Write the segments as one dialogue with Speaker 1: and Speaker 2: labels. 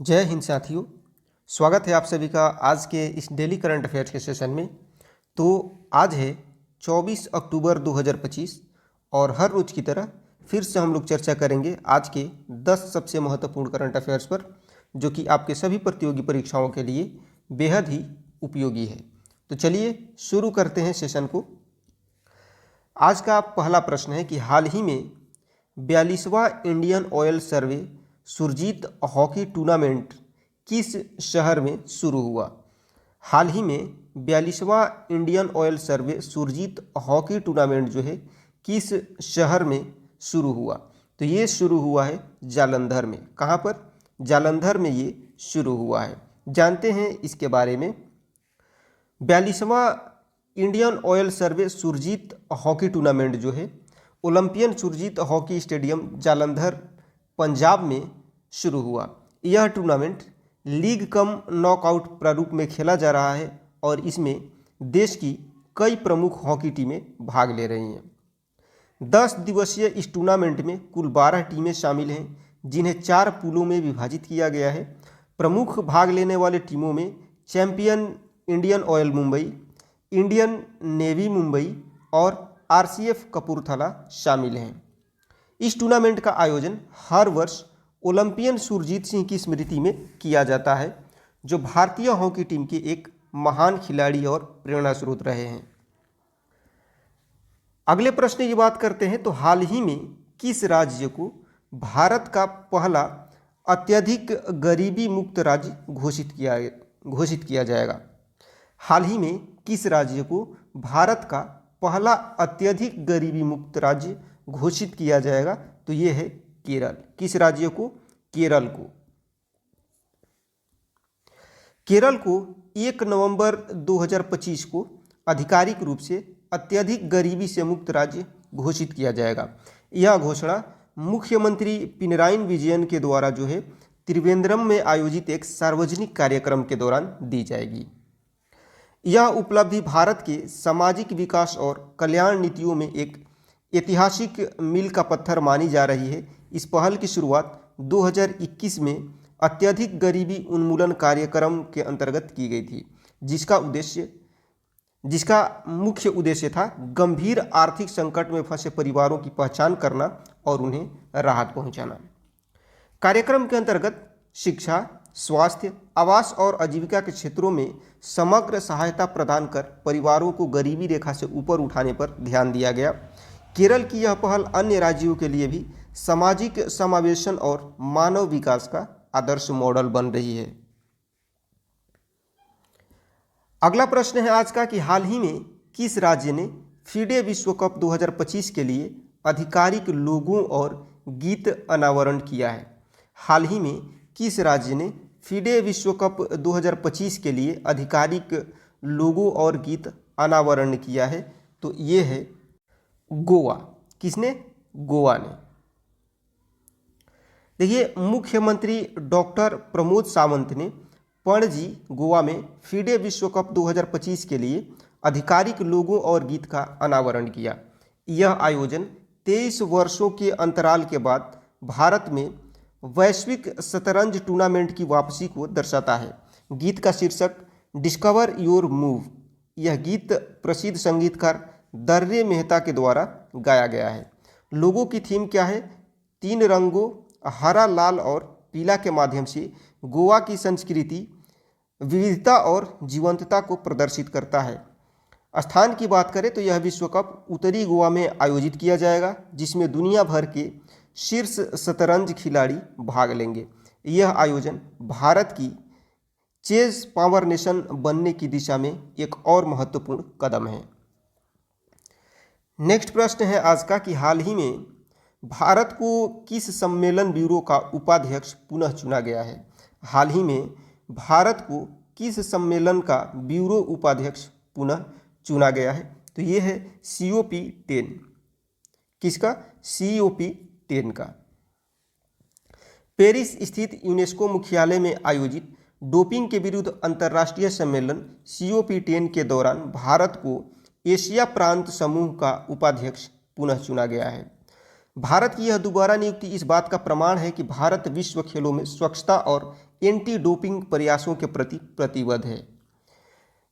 Speaker 1: जय हिंद साथियों। स्वागत है आप सभी का आज के इस डेली करंट अफेयर्स के सेशन में। तो आज है 24 अक्टूबर 2025 और हर रोज की तरह फिर से हम लोग चर्चा करेंगे आज के 10 सबसे महत्वपूर्ण करंट अफेयर्स पर, जो कि आपके सभी प्रतियोगी परीक्षाओं के लिए बेहद ही उपयोगी है। तो चलिए शुरू करते हैं सेशन को। आज का पहला प्रश्न है कि हाल ही में 42वां Indian Oil Servo Surjit hockey tournament किस शहर में शुरू हुआ। हाल ही में 42वां Indian Oil Servo Surjit hockey tournament जो है किस शहर में शुरू हुआ। तो ये शुरू हुआ है जालंधर में। कहाँ पर? जालंधर में ये शुरू हुआ है। जानते हैं इसके बारे में। 42वां Indian Oil Servo Surjit hockey tournament जो है Olympian Surjit hockey stadium Jalandhar Punjab में शुरू हुआ। यह टूर्नामेंट लीग कम नॉकआउट प्रारूप में खेला जा रहा है और इसमें देश की कई प्रमुख हॉकी टीमें भाग ले रही हैं। 10 दिवसीय इस टूर्नामेंट में कुल 12 टीमें शामिल हैं, जिन्हें 4 पूलों में विभाजित किया गया है। प्रमुख भाग लेने वाले टीमों में champion Indian oil Mumbai, Indian navy Mumbai और आरसीएफ कपूरथला शामिल हैं। इस टूर्नामेंट का आयोजन हर वर्ष ओलंपियन सुरजीत सिंह की स्मृति में किया जाता है, जो भारतीय हॉकी टीम के एक महान खिलाड़ी और प्रेरणा स्रोत रहे हैं। अगले प्रश्न की बात करते हैं। तो हाल ही में किस राज्य को भारत का पहला अत्यधिक गरीबी मुक्त राज्य घोषित किया जाएगा। हाल ही में किस राज्य को भारत का पहला अत्यधिक गरीबी मुक्त राज्य घोषित किया जाएगा। तो ये है केरल। किस राज्य को? केरल को। केरल को 1 नवंबर 2025 को आधिकारिक रूप से अत्यधिक गरीबी से मुक्त राज्य घोषित किया जाएगा। यह घोषणा मुख्यमंत्री पिनराई विजयन के द्वारा जो है त्रिवेंद्रम में आयोजित एक सार्वजनिक कार्यक्रम के दौरान दी जाएगी। यह उपलब्धि भारत के सामाजिक विकास और कल्याण नीतियों में एक ऐतिहासिक मील का पत्थर मानी जा रही है। इस पहल की शुरुआत 2021 में अत्यधिक गरीबी उन्मूलन कार्यक्रम के अंतर्गत की गई थी, जिसका मुख्य उद्देश्य था गंभीर आर्थिक संकट में फंसे परिवारों की पहचान करना और उन्हें राहत पहुंचाना। कार्यक्रम के अंतर्गत शिक्षा, स्वास्थ्य, आवास और आजीविका के क्षेत्रों में समग्र सहायता प्रदान कर परिवारों को गरीबी रेखा से ऊपर उठाने पर ध्यान दिया गया। केरल की यह पहल अन्य राज्यों के लिए भी सामाजिक समावेशन और मानव विकास का आदर्श मॉडल बन रही है। अगला प्रश्न है आज का कि हाल ही में किस राज्य ने फीडे विश्व कप 2025 के लिए आधिकारिक लोगो और गीत अनावरण किया है। हाल ही में किस राज्य ने फीडे विश्व कप 2025 के लिए आधिकारिक लोगो और गीत अनावरण किया है। तो ये है गोवा। किसने? गोवा ने। देखिए, मुख्यमंत्री डॉक्टर प्रमोद सावंत ने पणजी गोवा में फीडे विश्व कप 2025 के लिए आधिकारिक लोगो और गीत का अनावरण किया। यह आयोजन 23 वर्षों के अंतराल के बाद भारत में वैश्विक शतरंज टूर्नामेंट की वापसी को दर्शाता है। गीत का शीर्षक डिस्कवर योर मूव। यह गीत प्रसिद्ध संगीतकार दर्रे मेहता के द्वारा गाया गया है। लोगों की थीम क्या है? 3 रंगों हरा, लाल और पीला के माध्यम से गोवा की संस्कृति, विविधता और जीवंतता को प्रदर्शित करता है। स्थान की बात करें तो यह विश्व कप उत्तरी गोवा में आयोजित किया जाएगा, जिसमें दुनिया भर के शीर्ष शतरंज खिलाड़ी भाग लेंगे। यह आयोजन भारत की चेस पावर नेशन बनने की दिशा में एक और महत्वपूर्ण कदम है। नेक्स्ट प्रश्न है आज का कि हाल ही में भारत को किस सम्मेलन ब्यूरो का उपाध्यक्ष पुनः चुना गया है। हाल ही में भारत को किस सम्मेलन का ब्यूरो उपाध्यक्ष पुनः चुना गया है। तो ये है COP10। किसका? COP10 का। पेरिस स्थित यूनेस्को मुख्यालय में आयोजित डोपिंग के विरुद्ध अंतर्राष्ट्रीय सम्मेलन COP10 के दौरान भारत को एशिया प्रांत समूह का उपाध्यक्ष पुनः चुना गया है। भारत की यह दोबारा नियुक्ति इस बात का प्रमाण है कि भारत विश्व खेलों में स्वच्छता और एंटी डोपिंग प्रयासों के प्रति प्रतिबद्ध है।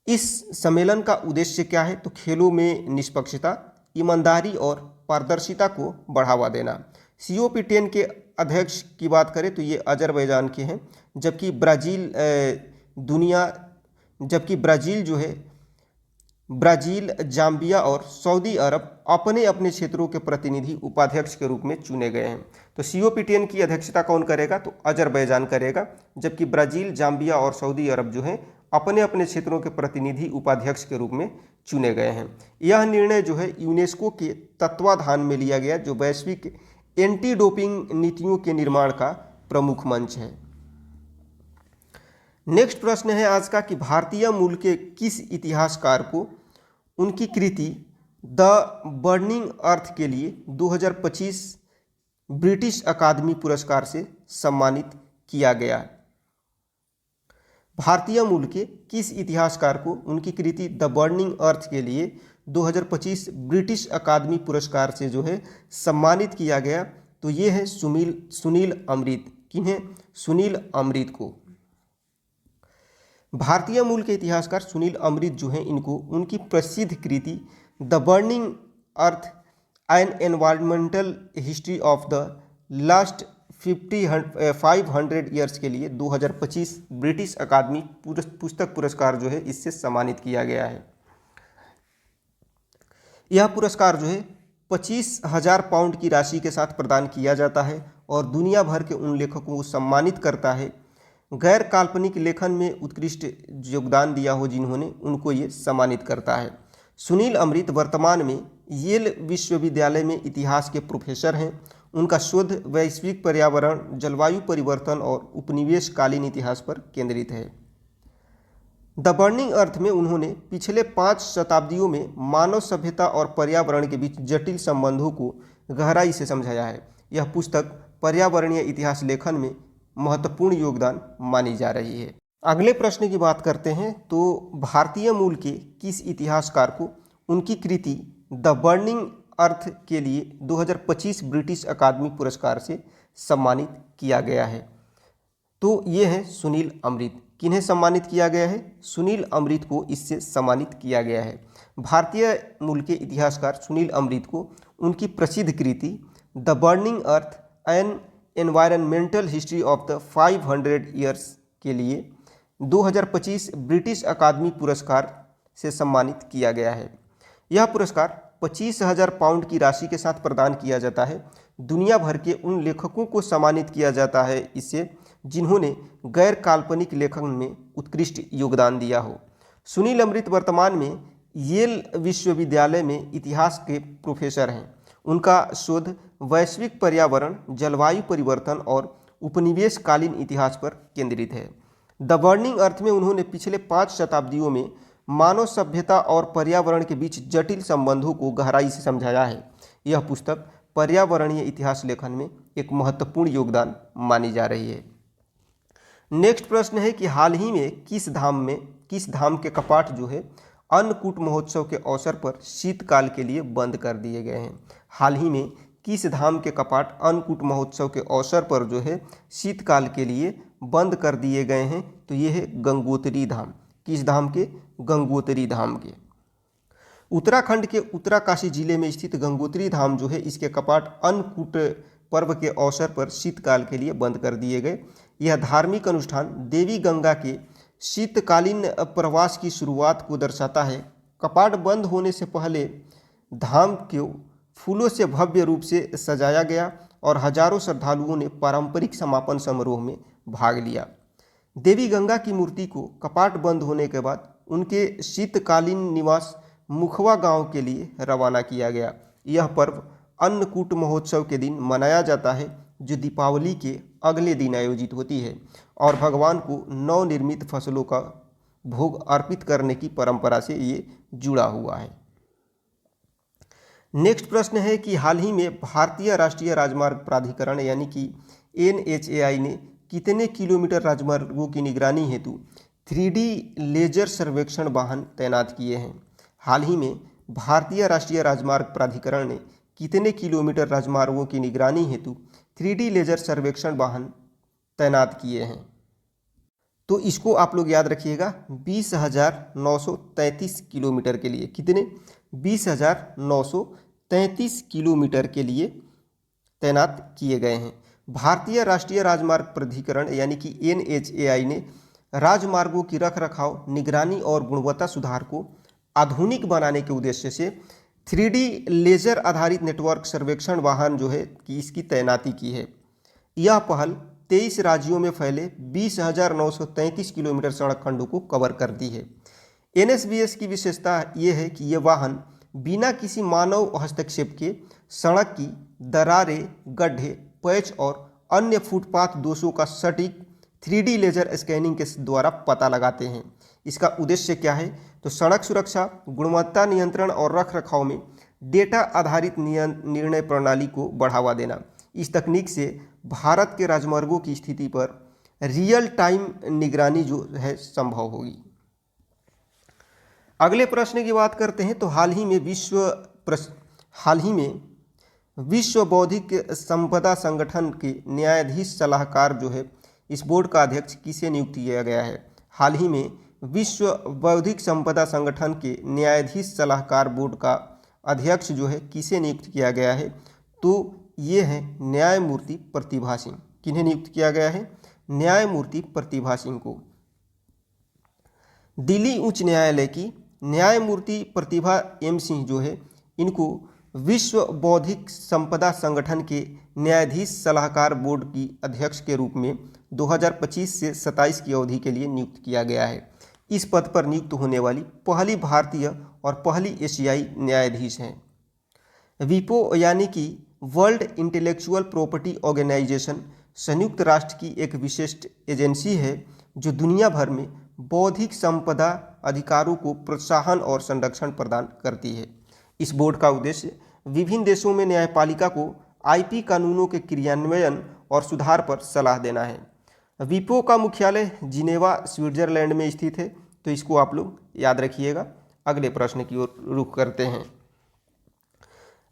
Speaker 1: इस सम्मेलन का उद्देश्य क्या है? तो खेलों में निष्पक्षता, ईमानदारी और पारदर्शिता को बढ़ावा देना। COP10 के अध्यक्ष की बात करें तो ये अजरबैजान के हैं, जबकि ब्राज़ील जो है, ब्राज़ील, जाम्बिया और सऊदी अरब अपने अपने क्षेत्रों के प्रतिनिधि उपाध्यक्ष के रूप में चुने गए हैं। तो COP10 की अध्यक्षता कौन करेगा? तो अजरबैजान करेगा, जबकि ब्राज़ील, जाम्बिया और सऊदी अरब जो है अपने अपने क्षेत्रों के प्रतिनिधि उपाध्यक्ष के रूप में चुने गए हैं। यह निर्णय जो है यूनेस्को के तत्वाधान में लिया गया, जो वैश्विक एंटी डोपिंग नीतियों के निर्माण का प्रमुख मंच है। नेक्स्ट प्रश्न है आज का कि भारतीय मूल के किस इतिहासकार को उनकी कृति द बर्निंग अर्थ के लिए 2025 ब्रिटिश अकादमी पुरस्कार से सम्मानित किया गया? भारतीय मूल के किस इतिहासकार को उनकी कृति द बर्निंग अर्थ के लिए 2025 ब्रिटिश अकादमी पुरस्कार से जो है सम्मानित किया गया? तो ये है सुनील अमृत। किन्हें? सुनील अमृत को। भारतीय मूल के इतिहासकार सुनील अमृत जो हैं, इनको उनकी प्रसिद्ध कृति the burning earth an environmental history of the last 500 years के लिए 2025 ब्रिटिश अकादमी पुस्तक पुरस्कार जो है इससे सम्मानित किया गया है। यह पुरस्कार जो है 25,000 पाउंड की राशि के साथ प्रदान किया जाता है और दुनिया भर के उन लेखकों को सम्मानित करता है गैर काल्पनिक लेखन में उत्कृष्ट योगदान दिया हो जिन्होंने, उनको ये सम्मानित करता है। सुनील अमृत वर्तमान में येल विश्वविद्यालय में इतिहास के प्रोफेसर हैं। उनका शोध वैश्विक पर्यावरण, जलवायु परिवर्तन और उपनिवेशकालीन इतिहास पर केंद्रित है। द बर्निंग अर्थ में उन्होंने पिछले 5 शताब्दियों में मानव सभ्यता और पर्यावरण के बीच जटिल संबंधों को गहराई से समझाया है। यह पुस्तक पर्यावरणीय इतिहास लेखन में महत्वपूर्ण योगदान मानी जा रही है। अगले प्रश्न की बात करते हैं तो भारतीय मूल के किस इतिहासकार को उनकी कृति द बर्निंग अर्थ के लिए 2025 ब्रिटिश अकादमी पुरस्कार से सम्मानित किया गया है? तो ये है सुनील अमृत। किन्हें सम्मानित किया गया है? सुनील अमृत को इससे सम्मानित किया गया है। भारतीय मूल के इतिहासकार सुनील अमृत को उनकी प्रसिद्ध कृति the burning earth an environmental history of the 500 years के लिए 2025 ब्रिटिश अकादमी पुरस्कार से सम्मानित किया गया है। यह पुरस्कार 25,000 पाउंड की राशि के साथ प्रदान किया जाता है। दुनिया भर के उन लेखकों को सम्मानित किया जाता है इससे जिन्होंने गैर काल्पनिक लेखन में उत्कृष्ट योगदान दिया हो। सुनील अमृत वर्तमान में येल विश्वविद्यालय में इतिहास के प्रोफेसर हैं। उनका शोध वैश्विक पर्यावरण, जलवायु परिवर्तन और उपनिवेशकालीन इतिहास पर केंद्रित है। द बर्निंग अर्थ में उन्होंने पिछले 5 शताब्दियों में मानव सभ्यता और पर्यावरण के बीच जटिल संबंधों को गहराई से समझाया है। यह पुस्तक पर्यावरणीय इतिहास लेखन में एक महत्वपूर्ण योगदान मानी जा रही है। नेक्स्ट प्रश्न है कि हाल ही में किस धाम के कपाट जो है अन्नकूट महोत्सव के अवसर पर शीतकाल के लिए बंद कर दिए गए हैं? हाल ही में किस धाम के कपाट अन्नकूट महोत्सव के अवसर पर जो है शीतकाल के लिए बंद कर दिए गए हैं? तो ये है गंगोत्री धाम। किस धाम के? गंगोत्री धाम के। उत्तराखंड के उत्तरकाशी जिले में स्थित गंगोत्री धाम जो है इसके कपाट अन्नकूट पर्व के अवसर पर शीतकाल के लिए बंद कर दिए गए। यह धार्मिक अनुष्ठान देवी गंगा के शीतकालीन प्रवास की शुरुआत को दर्शाता है। कपाट बंद होने से पहले धाम को फूलों से भव्य रूप से सजाया गया और हजारों श्रद्धालुओं ने पारंपरिक समापन समारोह में भाग लिया। देवी गंगा की मूर्ति को कपाट बंद होने के बाद उनके शीतकालीन निवास मुखवा गांव के लिए रवाना किया गया। यह पर्व अन्नकूट महोत्सव के दिन मनाया जाता है जो दीपावली के अगले दिन आयोजित होती है और भगवान को नवनिर्मित फसलों का भोग अर्पित करने की परंपरा से ये जुड़ा हुआ है। नेक्स्ट प्रश्न है कि हाल ही में भारतीय राष्ट्रीय राजमार्ग प्राधिकरण यानी कि NHAI ने कितने किलोमीटर राजमार्गों की निगरानी हेतु 3D लेजर सर्वेक्षण वाहन तैनात किए हैं? हाल ही में भारतीय राष्ट्रीय राजमार्ग प्राधिकरण ने कितने किलोमीटर राजमार्गों की निगरानी हेतु 3D लेजर सर्वेक्षण वाहन तैनात किए हैं? तो इसको आप लोग याद रखिएगा 20,933 किलोमीटर के लिए। कितने? 20,933 किलोमीटर के लिए तैनात किए गए हैं। भारतीय राष्ट्रीय राजमार्ग प्राधिकरण यानी कि NHAI ने राजमार्गों की रखरखाव, निगरानी और गुणवत्ता सुधार को आधुनिक बनाने के उद्देश्य से 3D लेजर आधारित नेटवर्क सर्वेक्षण वाहन जो है कि इसकी तैनाती की है। यह पहल 23 राज्यों में फैले 20,933 किलोमीटर सड़क खंडों को कवर करती है। NSBS की विशेषता ये है कि ये वाहन बिना किसी मानव हस्तक्षेप के सड़क की दरारें, गड्ढे, पैच और अन्य फुटपाथ दोषों का सटीक 3D लेजर स्कैनिंग के द्वारा पता लगाते हैं। इसका उद्देश्य क्या है? तो सड़क सुरक्षा, गुणवत्ता नियंत्रण और रखरखाव में डेटा आधारित निर्णय प्रणाली को बढ़ावा देना। इस तकनीक से भारत के राजमार्गों की स्थिति पर रियल टाइम निगरानी जो है संभव होगी। अगले प्रश्न की बात करते हैं तो हाल ही में विश्व बौद्धिक संपदा संगठन के न्यायाधीश सलाहकार जो है इस बोर्ड का अध्यक्ष किसे नियुक्त किया गया है? हाल ही में विश्व बौद्धिक संपदा संगठन के न्यायाधीश सलाहकार बोर्ड का अध्यक्ष जो है किसे नियुक्त किया गया है? तो ये है न्यायमूर्ति प्रतिभा सिंह। किन्हें नियुक्त किया गया है? न्यायमूर्ति प्रतिभा सिंह को। दिल्ली उच्च न्यायालय की न्यायमूर्ति प्रतिभा M सिंह जो है इनको विश्व बौद्धिक संपदा संगठन के न्यायाधीश सलाहकार बोर्ड की अध्यक्ष के रूप में 2025 से 27 की अवधि के लिए नियुक्त किया गया है। इस पद पर नियुक्त होने वाली पहली भारतीय और पहली एशियाई न्यायाधीश हैं। विपो यानी कि वर्ल्ड इंटेलेक्चुअल प्रॉपर्टी ऑर्गेनाइजेशन संयुक्त राष्ट्र की एक विशिष्ट एजेंसी है जो दुनिया भर में बौद्धिक संपदा अधिकारों को प्रोत्साहन और संरक्षण प्रदान करती है। इस बोर्ड का उद्देश्य विभिन्न देशों में न्यायपालिका को IP कानूनों के क्रियान्वयन और सुधार पर सलाह देना है। विपो का मुख्यालय जिनेवा, स्विट्जरलैंड में स्थित है, तो इसको आप लोग याद रखिएगा। अगले प्रश्न की ओर रुख करते हैं।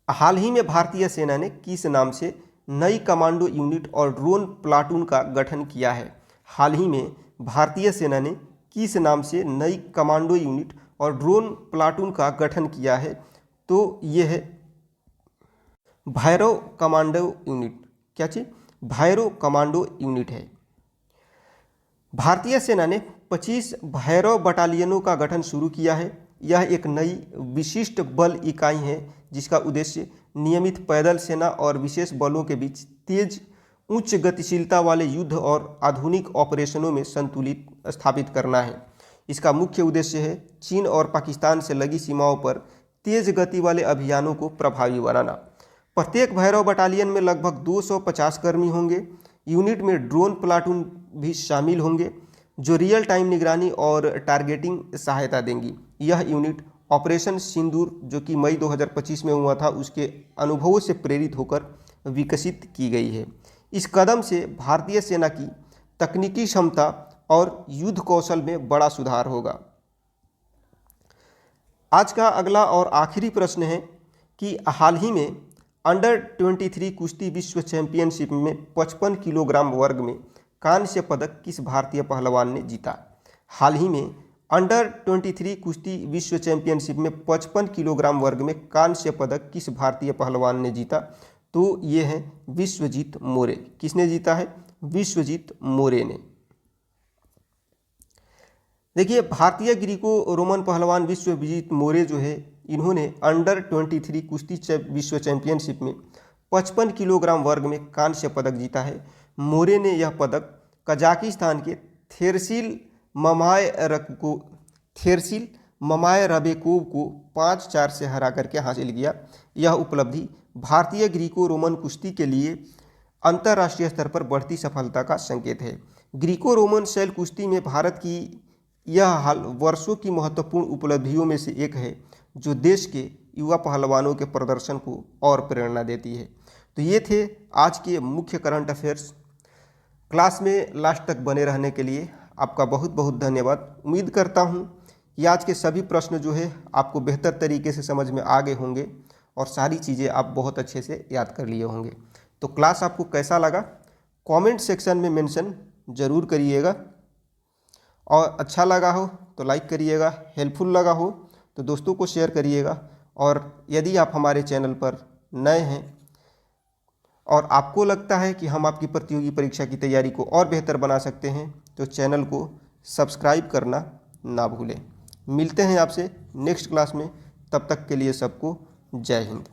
Speaker 1: हाल ही में भारतीय सेना ने किस नाम से नई कमांडो यूनिट और ड्रोन प्लाटून का गठन किया है? हाल ही में भारतीय सेना ने किस नाम से नई कमांडो यूनिट और ड्रोन प्लाटून का गठन किया है? तो ये है भैरव कमांडो यूनिट। क्या चीज? भैरव कमांडो यूनिट है। भारतीय सेना ने 25 भैरव बटालियनों का गठन शुरू किया है। यह एक नई विशिष्ट बल इकाई है जिसका उद्देश्य नियमित पैदल सेना और विशेष बलों के बीच तेज उच्च गतिशीलता वाले युद्ध और आधुनिक ऑपरेशनों में संतुलित स्थापित करना है। इसका मुख्य उद्देश्य है चीन और पाकिस्तान से लगी सीमाओं पर तेज गति वाले अभियानों को प्रभावी बनाना। प्रत्येक भैरव बटालियन में लगभग 250 कर्मी होंगे। यूनिट में ड्रोन प्लाटून भी शामिल होंगे जो रियल टाइम निगरानी और टारगेटिंग सहायता देंगी। यह यूनिट ऑपरेशन सिंदूर जो कि मई 2025 में हुआ था उसके अनुभवों से प्रेरित होकर विकसित की गई है। इस कदम से भारतीय सेना की तकनीकी क्षमता और युद्ध कौशल में बड़ा सुधार होगा। आज का अगला और आखिरी प्रश्न है कि हाल ही में अंडर 23 कुश्ती विश्व चैंपियनशिप में 55 किलोग्राम वर्ग में कांस्य पदक किस भारतीय पहलवान ने जीता? हाल ही में अंडर 23 कुश्ती विश्व चैंपियनशिप में 55 किलोग्राम वर्ग में कांस्य पदक किस भारतीय पहलवान ने जीता? तो ये है विश्वजीत मोरे। किसने जीता है? विश्वजीत मोरे ने। देखिए, भारतीय ग्रीको रोमन पहलवान विश्वजीत मोरे जो है इन्होंने अंडर 23 कुश्ती विश्व चैंपियनशिप में 55 किलोग्राम वर्ग में कांस्य पदक जीता है। मोरे ने यह पदक कजाकिस्तान के थेरसिल ममायरबेकोव को 5-4 से हरा करके हासिल किया। यह उपलब्धि भारतीय ग्रीको रोमन कुश्ती के लिए अंतर्राष्ट्रीय स्तर पर बढ़ती सफलता का संकेत है। ग्रीको रोमन शैल कुश्ती में भारत की यह हाल वर्षों की महत्वपूर्ण उपलब्धियों में से एक है जो देश के युवा पहलवानों के प्रदर्शन को और प्रेरणा देती है। तो ये थे आज के मुख्य करंट अफेयर्स। क्लास में लास्ट तक बने रहने के लिए आपका बहुत बहुत धन्यवाद। उम्मीद करता हूँ कि आज के सभी प्रश्न जो है आपको बेहतर तरीके से समझ में आ गए होंगे और सारी चीज़ें आप बहुत अच्छे से याद कर लिए होंगे। तो क्लास आपको कैसा लगा कमेंट सेक्शन में मेंशन ज़रूर करिएगा। और अच्छा लगा हो तो लाइक करिएगा, हेल्पफुल लगा हो तो दोस्तों को शेयर करिएगा। और यदि आप हमारे चैनल पर नए हैं और आपको लगता है कि हम आपकी प्रतियोगी परीक्षा की तैयारी को और बेहतर बना सकते हैं तो चैनल को सब्सक्राइब करना ना भूलें। मिलते हैं आपसे नेक्स्ट क्लास में, तब तक के लिए सबको जय हिंद।